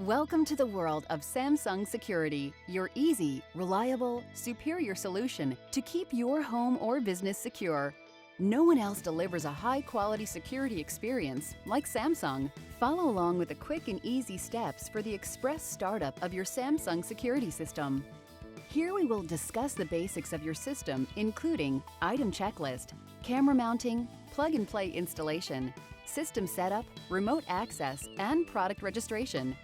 Welcome to the world of Samsung Security, your easy, reliable, superior solution to keep your home or business secure. No one else delivers a high-quality security experience like Samsung. Follow along with the quick and easy steps for the express startup of your Samsung security system. Here we will discuss the basics of your system, including item checklist, camera mounting, plug-and-play installation, system setup, remote access, and product registration.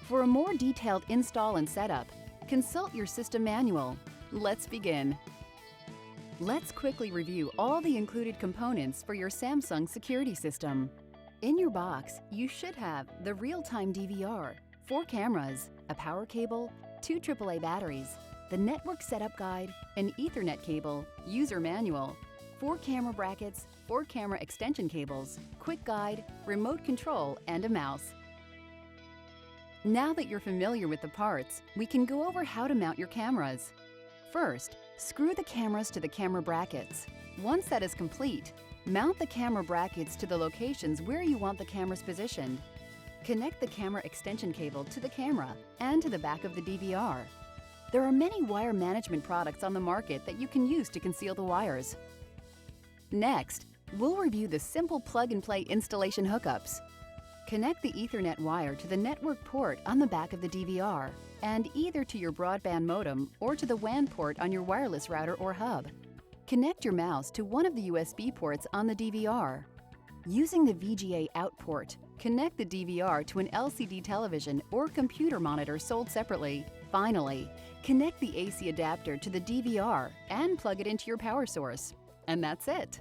For a more detailed install and setup, consult your system manual. Let's begin. Let's quickly review all the included components for your Samsung security system. In your box, you should have the real-time DVR, 4 cameras, a power cable, 2 AAA batteries, the network setup guide, an Ethernet cable, user manual, 4 camera brackets, 4 camera extension cables, quick guide, remote control, and a mouse. Now that you're familiar with the parts, we can go over how to mount your cameras. First, screw the cameras to the camera brackets. Once that is complete, mount the camera brackets to the locations where you want the cameras positioned. Connect the camera extension cable to the camera and to the back of the DVR. There are many wire management products on the market that you can use to conceal the wires. Next, we'll review the simple plug-and-play installation hookups. Connect the Ethernet wire to the network port on the back of the DVR and either to your broadband modem or to the WAN port on your wireless router or hub. Connect your mouse to one of the USB ports on the DVR. Using the VGA out port, connect the DVR to an LCD television or computer monitor sold separately. Finally, connect the AC adapter to the DVR and plug it into your power source. And that's it.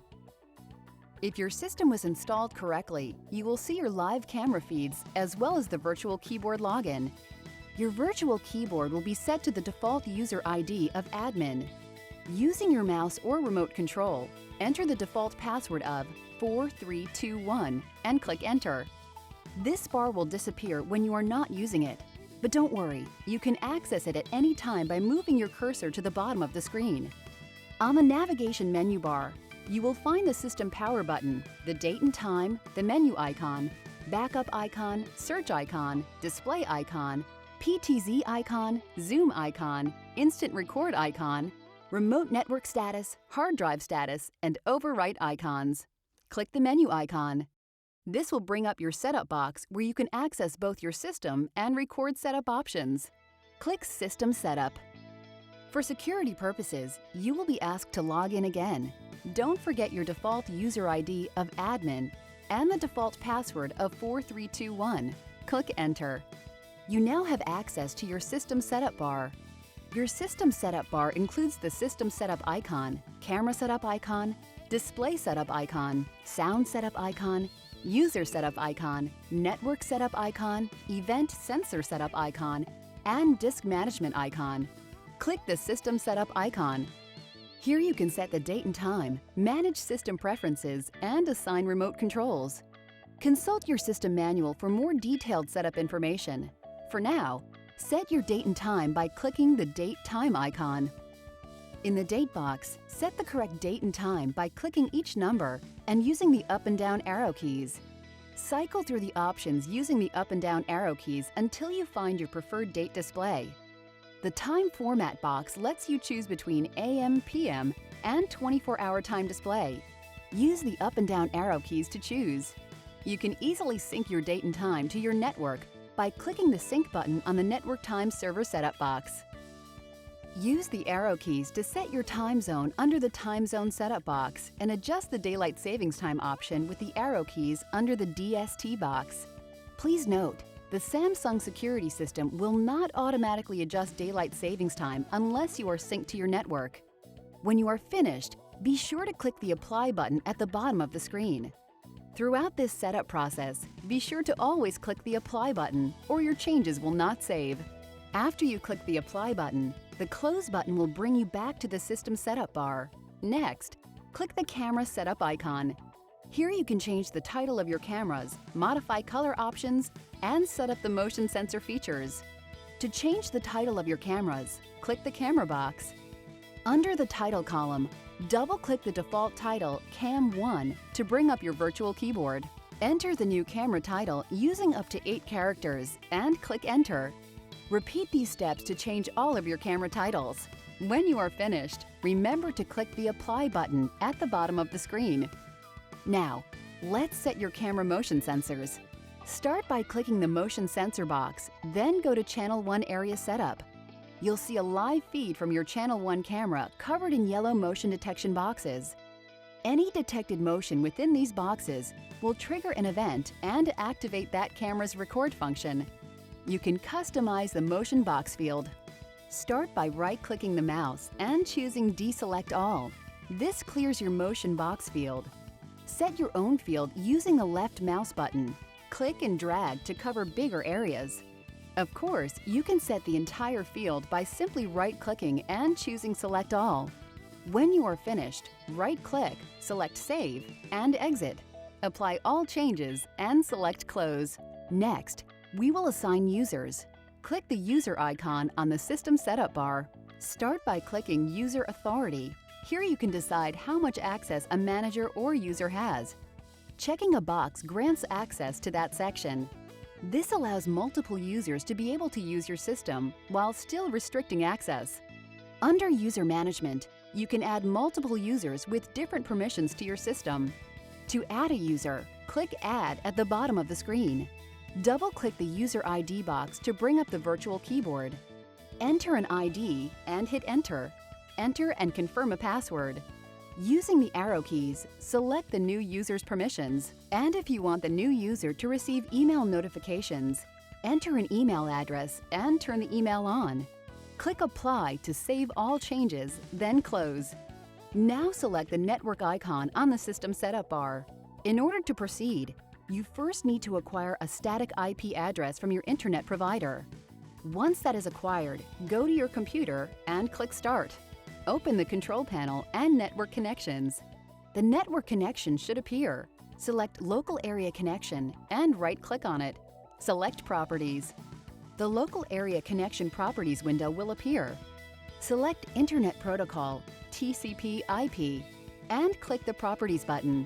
If your system was installed correctly, you will see your live camera feeds as well as the virtual keyboard login. Your virtual keyboard will be set to the default user ID of admin. Using your mouse or remote control, enter the default password of 4321 and click Enter. This bar will disappear when you are not using it. But don't worry, you can access it at any time by moving your cursor to the bottom of the screen. On the navigation menu bar, you will find the system power button, the date and time, the menu icon, backup icon, search icon, display icon, PTZ icon, zoom icon, instant record icon, remote network status, hard drive status, and overwrite icons. Click the menu icon. This will bring up your setup box where you can access both your system and record setup options. Click System Setup. For security purposes, you will be asked to log in again. Don't forget your default user ID of admin and the default password of 4321. Click Enter. You now have access to your System Setup bar. Your System Setup bar includes the System Setup icon, Camera Setup icon, Display Setup icon, Sound Setup icon, User Setup icon, Network Setup icon, Event Sensor Setup icon, and Disk Management icon. Click the System Setup icon. Here you can set the date and time, manage system preferences, and assign remote controls. Consult your system manual for more detailed setup information. For now, set your date and time by clicking the Date Time icon. In the date box, set the correct date and time by clicking each number and using the up and down arrow keys. Cycle through the options using the up and down arrow keys until you find your preferred date display. The time format box lets you choose between AM, PM, and 24-hour time display. Use the up and down arrow keys to choose. You can easily sync your date and time to your network by clicking the Sync button on the Network Time Server Setup box. Use the arrow keys to set your time zone under the Time Zone Setup box and adjust the Daylight Savings Time option with the arrow keys under the DST box. Please note, the Samsung security system will not automatically adjust daylight savings time unless you are synced to your network. When you are finished, be sure to click the Apply button at the bottom of the screen. Throughout this setup process, be sure to always click the Apply button or your changes will not save. After you click the Apply button, the Close button will bring you back to the System Setup bar. Next, click the Camera Setup icon. Here you can change the title of your cameras, modify color options, and set up the motion sensor features. To change the title of your cameras, click the camera box. Under the title column, double-click the default title Cam 1 to bring up your virtual keyboard. Enter the new camera title using up to 8 characters and click Enter. Repeat these steps to change all of your camera titles. When you are finished, remember to click the Apply button at the bottom of the screen. Now, let's set your camera motion sensors. Start by clicking the Motion Sensor box, then go to Channel 1 Area Setup. You'll see a live feed from your Channel 1 camera covered in yellow motion detection boxes. Any detected motion within these boxes will trigger an event and activate that camera's record function. You can customize the motion box field. Start by right-clicking the mouse and choosing Deselect All. This clears your motion box field. Set your own field using the left mouse button. Click and drag to cover bigger areas. Of course, you can set the entire field by simply right-clicking and choosing Select All. When you are finished, right-click, select Save, and Exit. Apply all changes and select Close. Next, we will assign users. Click the user icon on the System Setup bar. Start by clicking User Authority. Here you can decide how much access a manager or user has. Checking a box grants access to that section. This allows multiple users to be able to use your system while still restricting access. Under User Management, you can add multiple users with different permissions to your system. To add a user, click Add at the bottom of the screen. Double-click the User ID box to bring up the virtual keyboard. Enter an ID and hit Enter. Enter and confirm a password. Using the arrow keys, select the new user's permissions, and if you want the new user to receive email notifications, enter an email address and turn the email on. Click Apply to save all changes, then close. Now select the network icon on the System Setup bar. In order to proceed, you first need to acquire a static IP address from your internet provider. Once that is acquired, go to your computer and click Start. Open the control panel and network connections. The network connection should appear. Select Local Area Connection and right-click on it. Select Properties. The Local Area Connection Properties window will appear. Select Internet Protocol, TCP/IP, and click the Properties button.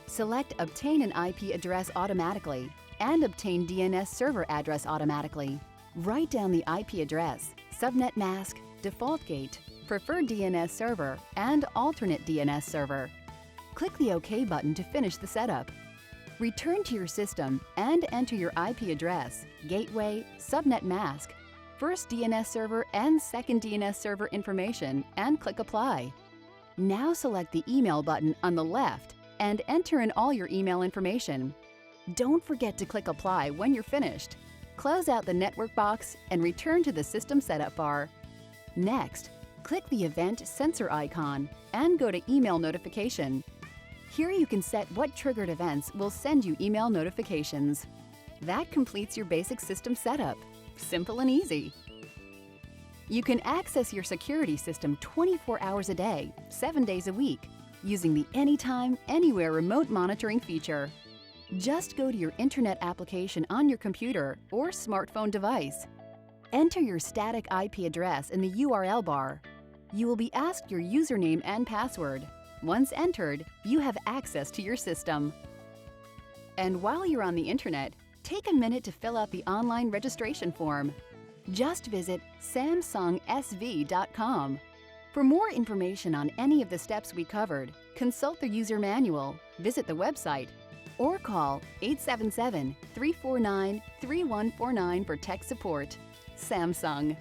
Select Obtain an IP address automatically and Obtain DNS server address automatically. Write down the IP address, subnet mask, default gate, preferred DNS server, and alternate DNS server. Click the OK button to finish the setup. Return to your system and enter your IP address, gateway, subnet mask, first DNS server and second DNS server information and click Apply. Now select the Email button on the left and enter in all your email information. Don't forget to click Apply when you're finished. Close out the network box and return to the System Setup bar. Next, click the Event Sensor icon and go to Email Notification. Here you can set what triggered events will send you email notifications. That completes your basic system setup. Simple and easy. You can access your security system 24 hours a day, 7 days a week, using the Anytime, Anywhere remote monitoring feature. Just go to your internet application on your computer or smartphone device. Enter your static IP address in the URL bar. You will be asked your username and password. Once entered, you have access to your system. And while you're on the internet, take a minute to fill out the online registration form. Just visit samsungsv.com. For more information on any of the steps we covered, consult the user manual, visit the website, or call 877-349-3149 for tech support. Samsung.